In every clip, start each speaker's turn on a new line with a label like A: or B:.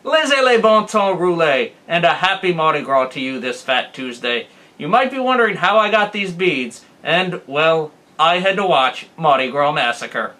A: Laissez les bon temps rouler, and a happy Mardi Gras to you this Fat Tuesday. You might be wondering how I got these beads, and, well, I had to watch Mardi Gras Massacre.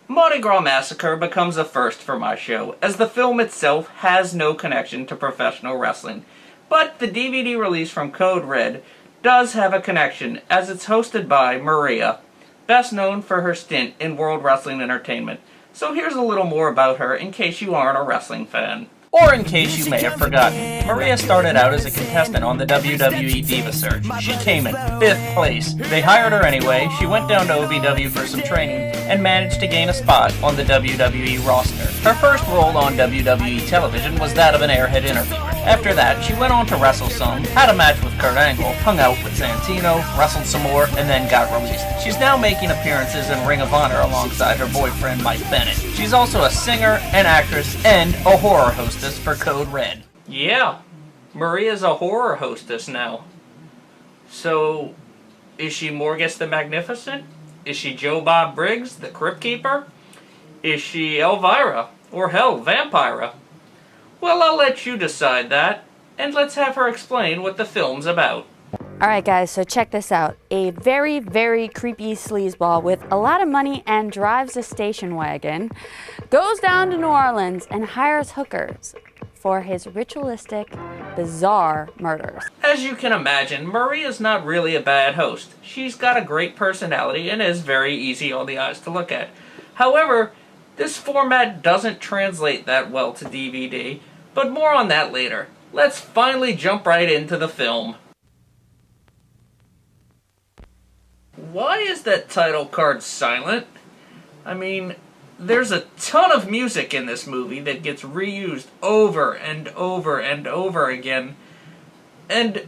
A: Mardi Gras Massacre becomes a first for my show, as the film itself has no connection to professional wrestling. But the DVD release from Code Red does have a connection, as it's hosted by Maria, best known for her stint in World Wrestling Entertainment. So here's a little more about her in case you aren't a wrestling fan. Or in case you may have forgotten, Maria started out as a contestant on the WWE Diva Search. She came in 5th place. They hired her anyway, she went down to OVW for some training, and managed to gain a spot on the WWE roster. Her first role on WWE television was that of an airhead interviewer. After that, she went on to wrestle some, had a match with Kurt Angle, hung out with Santino, wrestled some more, and then got released. She's now making appearances in Ring of Honor alongside her boyfriend Mike Bennett. She's also a singer, an actress, and a horror hostess for Code Red. Yeah, Maria's a horror hostess now. So, is she Morgus the Magnificent? Is she Joe Bob Briggs, the Crypt Keeper? Is she Elvira? Or hell, Vampira? Well, I'll let you decide that, and let's have her explain what the film's about.
B: Alright guys, so check this out. A very, very creepy sleazeball with a lot of money and drives a station wagon goes down to New Orleans and hires hookers for his ritualistic, bizarre murders.
A: As you can imagine, Maria's not really a bad host. She's got a great personality and is very easy on the eyes to look at. However, this format doesn't translate that well to DVD, but more on that later. Let's finally jump right into the film. Why is that title card silent? I mean, there's a ton of music in this movie that gets reused over and over and over again, and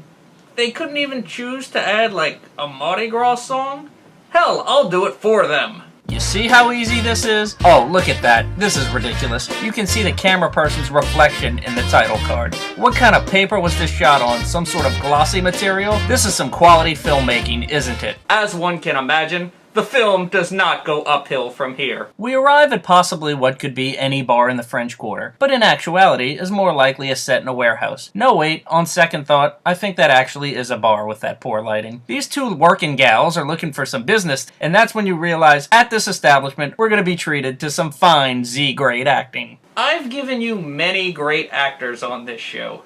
A: they couldn't even choose to add, like, a Mardi Gras song? Hell, I'll do it for them. You see how easy this is? Oh, look at that. This is ridiculous. You can see the camera person's reflection in the title card. What kind of paper was this shot on? Some sort of glossy material? This is some quality filmmaking, isn't it? As one can imagine, the film does not go uphill from here. We arrive at possibly what could be any bar in the French Quarter, but in actuality is more likely a set in a warehouse. No wait, on second thought, I think that actually is a bar with that poor lighting. These two working gals are looking for some business, and that's when you realize at this establishment we're going to be treated to some fine Z-grade acting. I've given you many great actors on this show,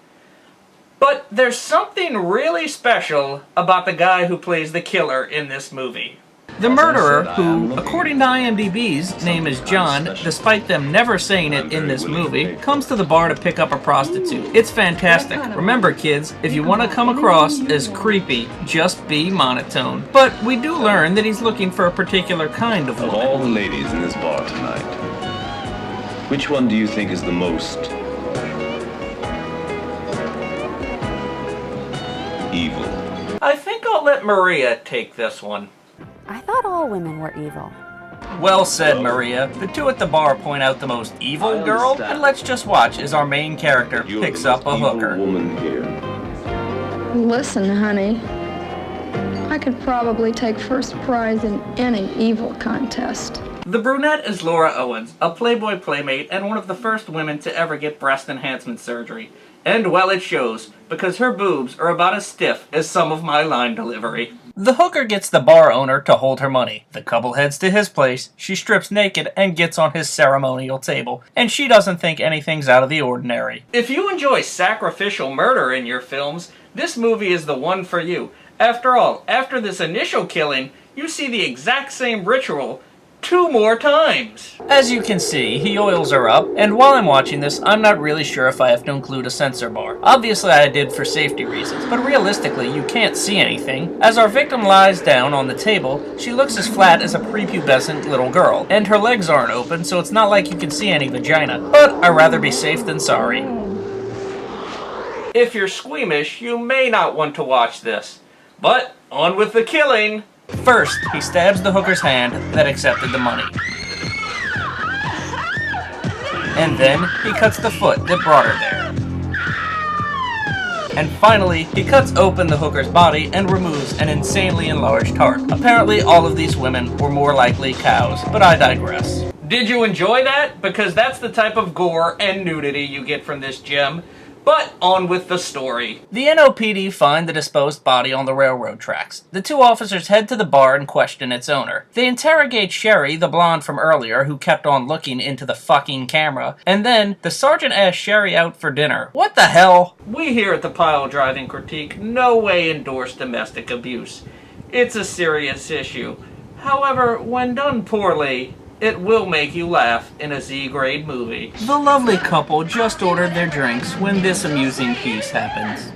A: but there's something really special about the guy who plays the killer in this movie. The murderer, who, according to IMDb's name is John, despite them never saying it in this movie, comes to the bar to pick up a prostitute. It's fantastic. Remember, kids, if you want to come across as creepy, just be monotone. But we do learn that he's looking for a particular kind of woman.
C: Of all the ladies in this bar tonight, which one do you think is the most evil?
A: I think I'll let Maria take this one.
B: I thought all women were evil.
A: Well said, Maria. The two at the bar point out the most evil girl, and let's just watch as our main character picks up a hooker.
C: Woman here.
D: Listen, honey, I could probably take first prize in any evil contest.
A: The brunette is Laura Owens, a Playboy playmate and one of the first women to ever get breast enhancement surgery. And well, it shows, because her boobs are about as stiff as some of my line delivery. The hooker gets the bar owner to hold her money. The couple heads to his place, she strips naked and gets on his ceremonial table, and she doesn't think anything's out of the ordinary. If you enjoy sacrificial murder in your films, this movie is the one for you. After all, after this initial killing, you see the exact same ritual 2 more times. As you can see, he oils her up, and while I'm watching this, I'm not really sure if I have to include a censor bar. Obviously I did for safety reasons, but realistically you can't see anything. As our victim lies down on the table, she looks as flat as a prepubescent little girl, and her legs aren't open, so it's not like you can see any vagina. But I'd rather be safe than sorry. If you're squeamish, you may not want to watch this. But on with the killing! First, he stabs the hooker's hand that accepted the money. And then, he cuts the foot that brought her there. And finally, he cuts open the hooker's body and removes an insanely enlarged heart. Apparently, all of these women were more likely cows, but I digress. Did you enjoy that? Because that's the type of gore and nudity you get from this gem. But on with the story. The NOPD find the disposed body on the railroad tracks. The 2 officers head to the bar and question its owner. They interrogate Sherry, the blonde from earlier, who kept on looking into the fucking camera, and then the sergeant asks Sherry out for dinner. What the hell? We here at the Piledriving Critique no way endorse domestic abuse. It's a serious issue. However, when done poorly, it will make you laugh in a Z-grade movie. The lovely couple just ordered their drinks when this amusing piece happens.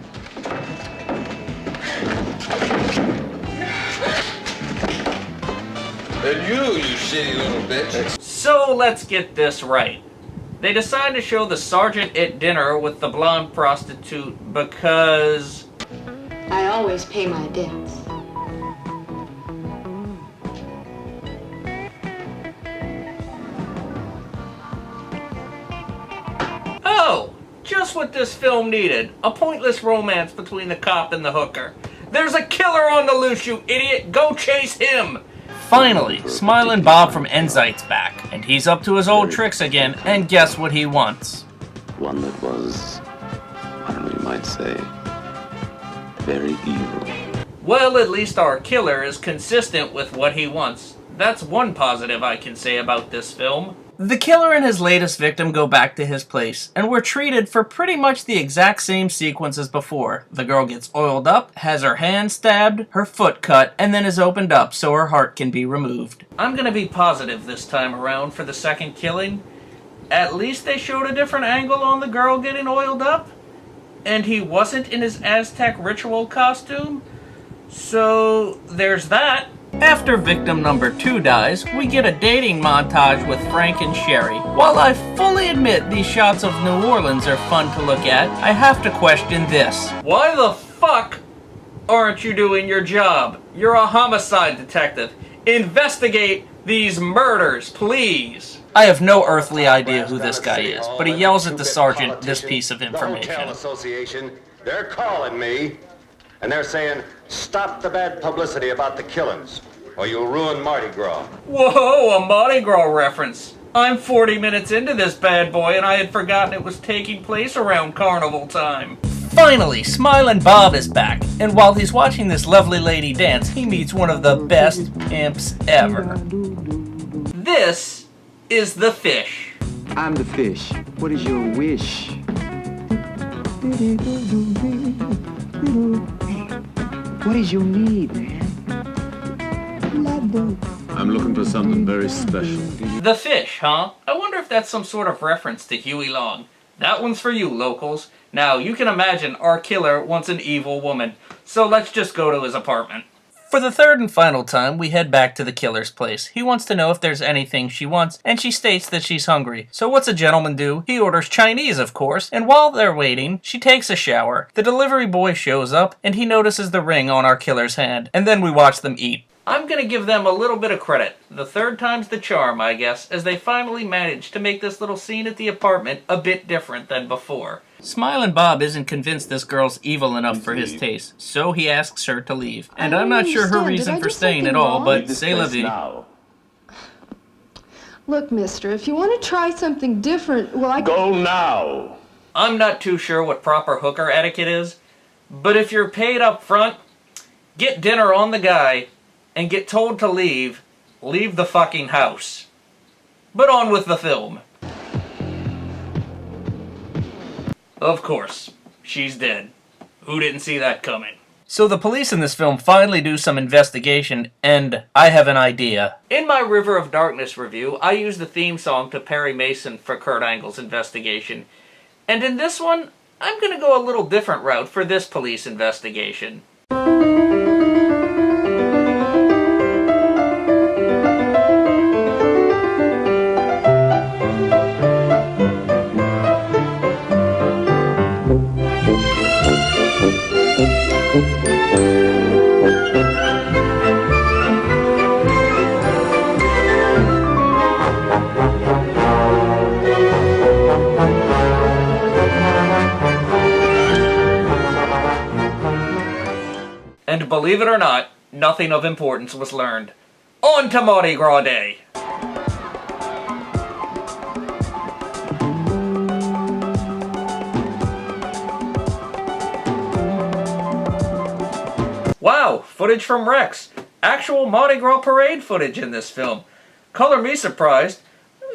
E: And you shitty little bitch.
A: So let's get this right. They decide to show the sergeant at dinner with the blonde prostitute because...
F: I always pay my debts.
A: Oh, just what this film needed. A pointless romance between the cop and the hooker. There's a killer on the loose, you idiot! Go chase him! Finally, Smilin' Bob from Enzite's back, and he's up to his old tricks again, and guess what he wants?
C: One that was, I don't know, you might say, very evil.
A: Well, at least our killer is consistent with what he wants. That's one positive I can say about this film. The killer and his latest victim go back to his place, and we're treated for pretty much the exact same sequence as before. The girl gets oiled up, has her hand stabbed, her foot cut, and then is opened up so her heart can be removed. I'm gonna be positive this time around for the second killing. At least they showed a different angle on the girl getting oiled up, and he wasn't in his Aztec ritual costume, so there's that. After victim number 2 dies, we get a dating montage with Frank and Sherry. While I fully admit these shots of New Orleans are fun to look at, I have to question this. Why the fuck aren't you doing your job? You're a homicide detective. Investigate these murders, please. I have no earthly idea who this guy is, but he yells at the sergeant this piece of information.
G: The Hotel Association, they're calling me, and they're saying, stop the bad publicity about the killings, or you'll ruin Mardi Gras.
A: Whoa, a Mardi Gras reference. I'm 40 minutes into this bad boy, and I had forgotten it was taking place around carnival time. Finally, Smilin' Bob is back, and while he's watching this lovely lady dance, he meets one of the best pimps ever. This is the fish.
H: I'm the fish. What is your wish? What is your need, man?
C: I'm looking for something very special.
A: The fish, huh? I wonder if that's some sort of reference to Huey Long. That one's for you, locals. Now, you can imagine our killer wants an evil woman, so let's just go to his apartment. For the third and final time, we head back to the killer's place. He wants to know if there's anything she wants, and she states that she's hungry. So what's a gentleman do? He orders Chinese, of course, and while they're waiting, she takes a shower. The delivery boy shows up, and he notices the ring on our killer's hand, and then we watch them eat. I'm gonna give them a little bit of credit. The third time's the charm, I guess, as they finally managed to make this little scene at the apartment a bit different than before. Smilin' Bob isn't convinced this girl's evil enough for his taste, so he asks her to leave. And I'm not sure her reason for staying at all, but c'est la vie.
D: Look, mister, if you want to try something different, well,
E: Go now!
A: I'm not too sure what proper hooker etiquette is, but if you're paid up front, get dinner on the guy, and get told to leave the fucking house. But on with the film. Of course, she's dead. Who didn't see that coming? So the police in this film finally do some investigation, and I have an idea. In my River of Darkness review, I used the theme song to Perry Mason for Kurt Angle's investigation. And in this one, I'm going to go a little different route for this police investigation. And believe it or not, nothing of importance was learned. On to Mardi Gras Day! Wow, footage from Rex. Actual Mardi Gras parade footage in this film. Color me surprised.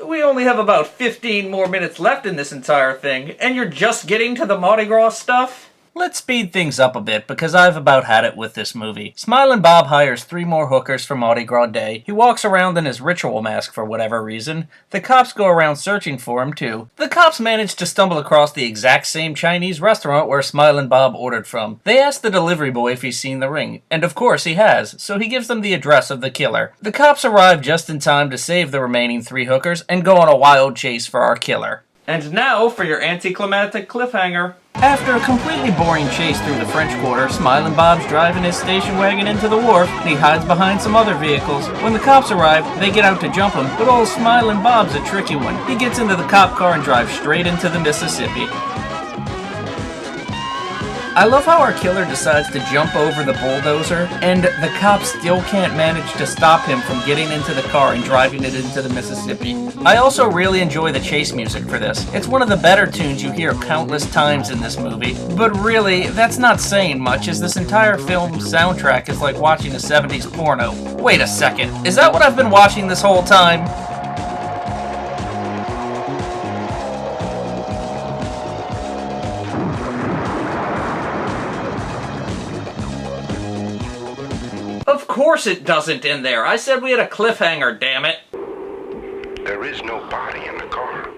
A: We only have about 15 more minutes left in this entire thing, and you're just getting to the Mardi Gras stuff? Let's speed things up a bit, because I've about had it with this movie. Smilin' Bob hires 3 more hookers for Mardi Gras Day. He walks around in his ritual mask for whatever reason. The cops go around searching for him, too. The cops manage to stumble across the exact same Chinese restaurant where Smilin' Bob ordered from. They ask the delivery boy if he's seen the ring, and of course he has, so he gives them the address of the killer. The cops arrive just in time to save the remaining 3 hookers and go on a wild chase for our killer. And now for your anticlimactic cliffhanger. After a completely boring chase through the French Quarter, Smilin' Bob's driving his station wagon into the wharf, and he hides behind some other vehicles. When the cops arrive, they get out to jump him, but old Smilin' Bob's a tricky one. He gets into the cop car and drives straight into the Mississippi. I love how our killer decides to jump over the bulldozer, and the cops still can't manage to stop him from getting into the car and driving it into the Mississippi. I also really enjoy the chase music for this. It's one of the better tunes you hear countless times in this movie. But really, that's not saying much, as this entire film's soundtrack is like watching a 70s porno. Wait a second, is that what I've been watching this whole time? Of course it doesn't in there. I said we had a cliffhanger, damn it.
E: There is no body in the car.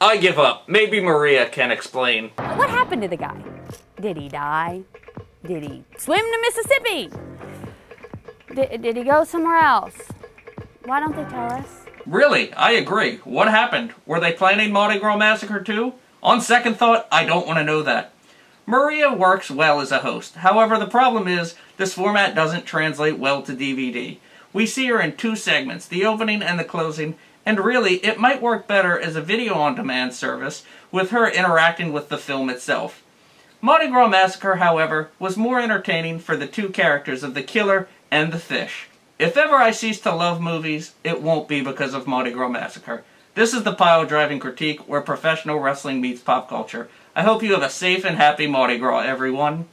A: I give up. Maybe Maria can explain.
B: What happened to the guy? Did he die? Did he swim to Mississippi? Did he go somewhere else? Why don't they tell us?
A: Really, I agree. What happened? Were they planning Mardi Gras Massacre too? On second thought, I don't want to know that. Maria works well as a host. However, the problem is, this format doesn't translate well to DVD. We see her in 2 segments, the opening and the closing, and really, it might work better as a video-on-demand service, with her interacting with the film itself. Mardi Gras Massacre, however, was more entertaining for the 2 characters of the killer and the fish. If ever I cease to love movies, it won't be because of Mardi Gras Massacre. This is the Piledriving Critique, where professional wrestling meets pop culture. I hope you have a safe and happy Mardi Gras, everyone.